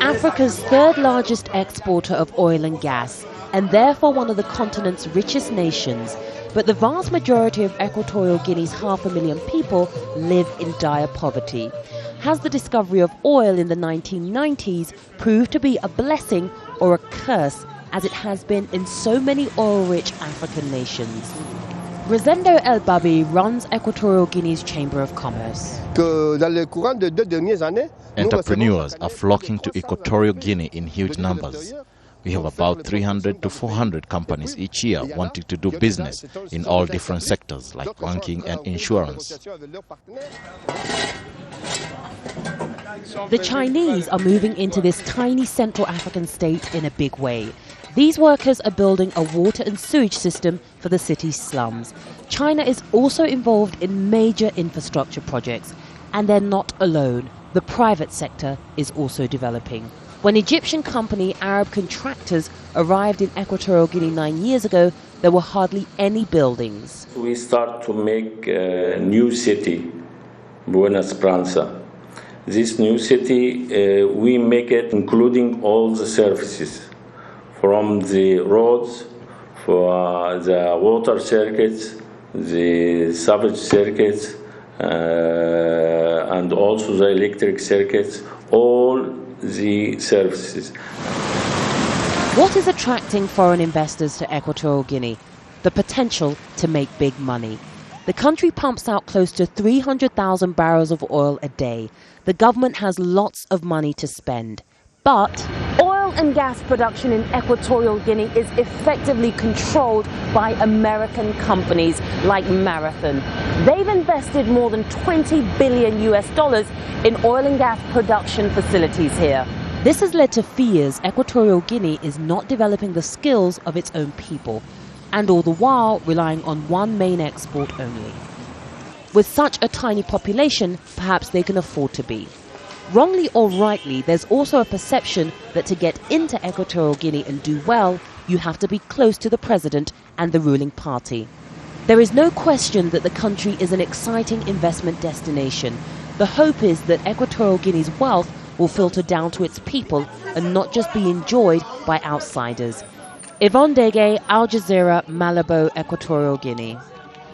Africa's third largest exporter of oil and gas, and therefore one of the continent's richest nations. But the vast majority of Equatorial Guinea's 500,000 people live in dire poverty. Has the discovery of oil in the 1990s proved to be a blessing or a curse, as it has been in so many oil-rich African nations? ROSENDO El-Babi runs Equatorial Guinea's Chamber of Commerce. Entrepreneurs are flocking to Equatorial Guinea in huge numbers. We have about 300 to 400 companies each year wanting to do business in all different sectors like banking and insurance. The Chinese are moving into this tiny Central African state in a big way. These workers are building a water and sewage system for the city's slums. China is also involved in major infrastructure projects, and they're not alone. The private sector is also developing. When Egyptian company Arab Contractors arrived in Equatorial Guinea 9 years ago, there were hardly any buildings. We start to make a new city, Buena Esperanza. This new city, we make it including all the services, from the roads, for the water circuits, the sewage circuits, and also the electric circuits, all the services. What is attracting foreign investors to Equatorial Guinea? The potential to make big money. The country pumps out close to 300,000 barrels of oil a day. The government has lots of money to spend. But oil and gas production in Equatorial Guinea is effectively controlled by American companies like Marathon. They've invested more than $20 billion in oil and gas production facilities here. This has led to fears Equatorial Guinea is not developing the skills of its own people, and all the while relying on one main export only. With such a tiny population, perhaps they can afford to be. Wrongly or rightly, there's also a perception that to get into Equatorial Guinea and do well, you have to be close to the president and the ruling party. There is no question that the country is an exciting investment destination. The hope is that Equatorial Guinea's wealth will filter down to its people and not just be enjoyed by outsiders. Yvonne Ndege, Jazeera, Malabo, Equatorial Guinea.